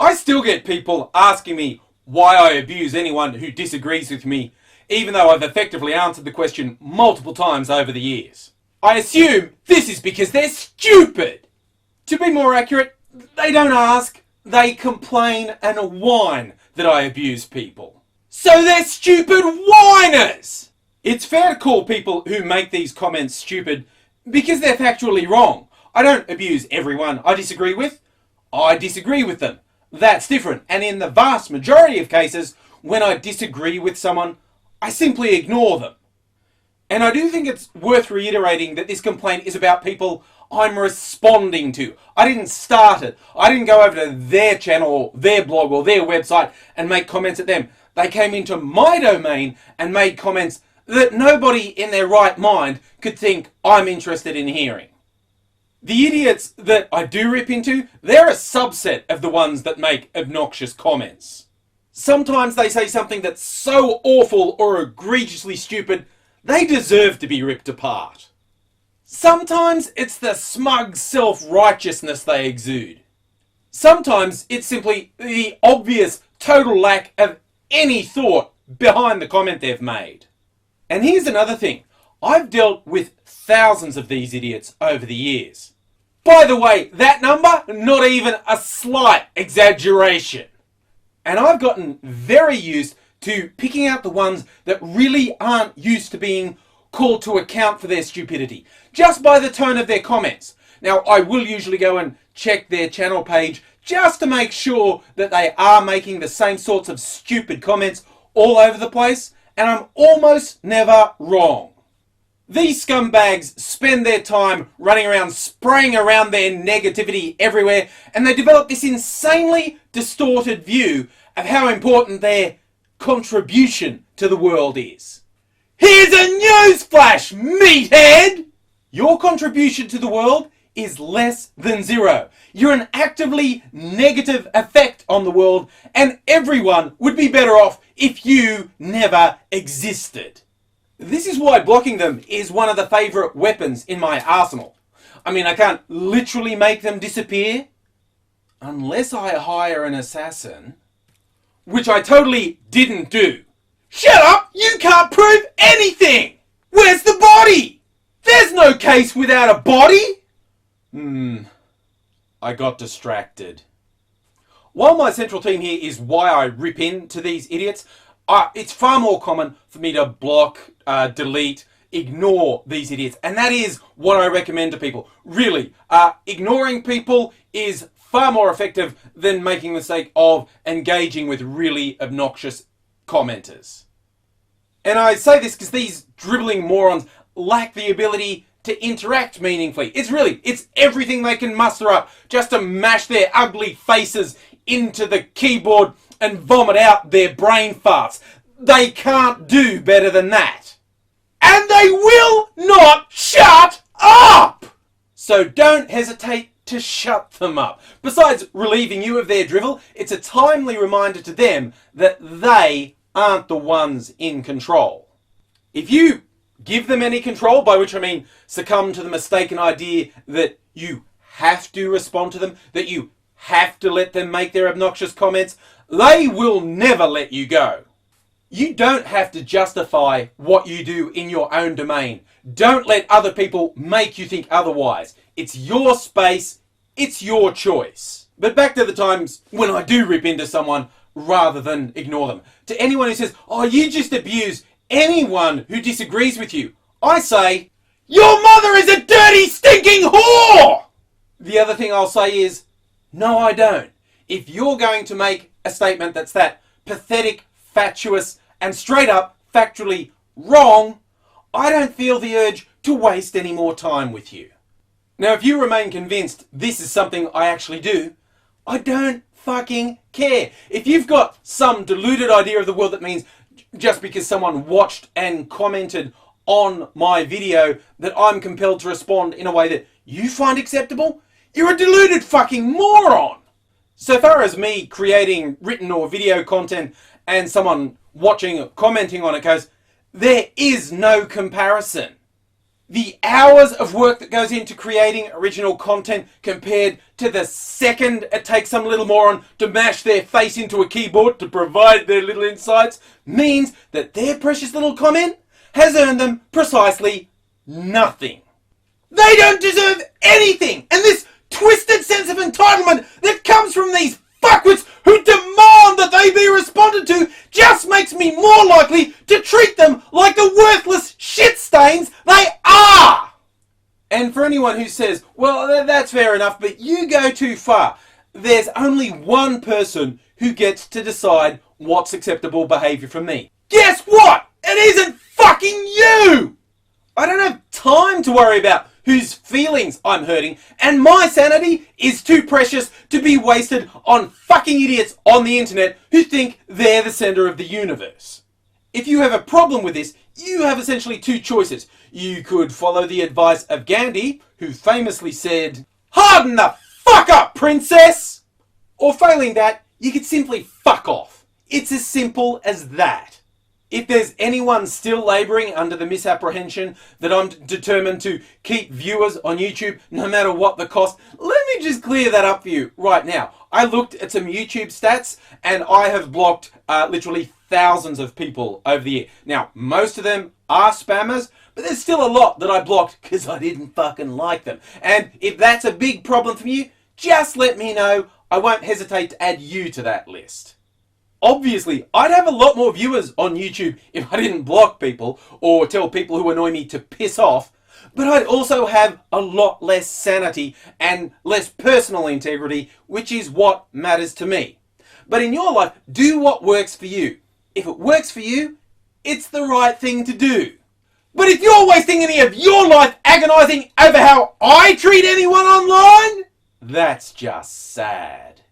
I still get people asking me why I abuse anyone who disagrees with me, even though I've effectively answered the question multiple times over the years. I assume this is because they're stupid. To be more accurate, they don't ask, they complain and whine that I abuse people. So they're stupid whiners! It's fair to call people who make these comments stupid because they're factually wrong. I don't abuse everyone I disagree with. I disagree with them. That's different. And in the vast majority of cases, when I disagree with someone, I simply ignore them. And I do think it's worth reiterating that this complaint is about people I'm responding to. I didn't start it. I didn't go over to their channel or their blog or their website and make comments at them. They came into my domain and made comments that nobody in their right mind could think I'm interested in hearing. The idiots that I do rip into, they're a subset of the ones that make obnoxious comments. Sometimes they say something that's so awful or egregiously stupid, they deserve to be ripped apart. Sometimes it's the smug self-righteousness they exude. Sometimes it's simply the obvious total lack of any thought behind the comment they've made. And here's another thing. I've dealt with thousands of these idiots over the years. By the way, that number, not even a slight exaggeration. And I've gotten very used to picking out the ones that really aren't used to being called to account for their stupidity, just by the tone of their comments. Now, I will usually go and check their channel page just to make sure that they are making the same sorts of stupid comments all over the place, and I'm almost never wrong. These scumbags spend their time running around spraying around their negativity everywhere, and they develop this insanely distorted view of how important their contribution to the world is. Here's a newsflash, meathead! Your contribution to the world is less than zero. You're an actively negative effect on the world, and everyone would be better off if you never existed. This is why blocking them is one of the favourite weapons in my arsenal. I mean, I can't literally make them disappear, unless I hire an assassin, which I totally didn't do. Shut up! You can't prove anything! Where's the body? There's no case without a body! I got distracted. While my central theme here is why I rip into these idiots, it's far more common for me to block, delete, ignore these idiots. And that is what I recommend to people. Really, ignoring people is far more effective than making the mistake of engaging with really obnoxious commenters. And I say this because these dribbling morons lack the ability to interact meaningfully. It's everything they can muster up just to mash their ugly faces into the keyboard and vomit out their brain farts. They can't do better than that. And they will not shut up! So don't hesitate to shut them up. Besides relieving you of their drivel, it's a timely reminder to them that they aren't the ones in control. If you give them any control, by which I mean succumb to the mistaken idea that you have to respond to them, that you have to let them make their obnoxious comments, they will never let you go. You don't have to justify what you do in your own domain. Don't let other people make you think otherwise. It's your space, it's your choice. But back to the times when I do rip into someone rather than ignore them. To anyone who says, oh, you just abuse anyone who disagrees with you, I say, your mother is a dirty, stinking whore! The other thing I'll say is, no, I don't. If you're going to make a statement that's that pathetic, fatuous, and straight up factually wrong, I don't feel the urge to waste any more time with you. Now, if you remain convinced this is something I actually do, I don't fucking care. If you've got some deluded idea of the world that means just because someone watched and commented on my video that I'm compelled to respond in a way that you find acceptable, you're a deluded fucking moron. So far as me creating written or video content and someone watching or commenting on it goes, there is no comparison. The hours of work that goes into creating original content compared to the second it takes some little moron to mash their face into a keyboard to provide their little insights means that their precious little comment has earned them precisely nothing. They don't deserve anything, and this twisted sense of entitlement that comes from these fuckwits who demand that they be responded to just makes me more likely to treat them like the worthless shit stains they are! And for anyone who says, well, that's fair enough, but you go too far, there's only one person who gets to decide what's acceptable behaviour from me. Guess what? It isn't fucking you! I don't have time to worry about whose feelings I'm hurting, and my sanity is too precious to be wasted on fucking idiots on the internet who think they're the centre of the universe. If you have a problem with this, you have essentially two choices. You could follow the advice of Gandhi, who famously said, "Harden the fuck up, princess!" Or failing that, you could simply fuck off. It's as simple as that. If there's anyone still labouring under the misapprehension that I'm determined to keep viewers on YouTube no matter what the cost, let me just clear that up for you right now. I looked at some YouTube stats and I have blocked literally thousands of people over the year. Now, most of them are spammers, but there's still a lot that I blocked because I didn't fucking like them. And if that's a big problem for you, just let me know. I won't hesitate to add you to that list. Obviously, I'd have a lot more viewers on YouTube if I didn't block people or tell people who annoy me to piss off, but I'd also have a lot less sanity and less personal integrity, which is what matters to me. But in your life, do what works for you. If it works for you, it's the right thing to do. But if you're wasting any of your life agonising over how I treat anyone online, that's just sad.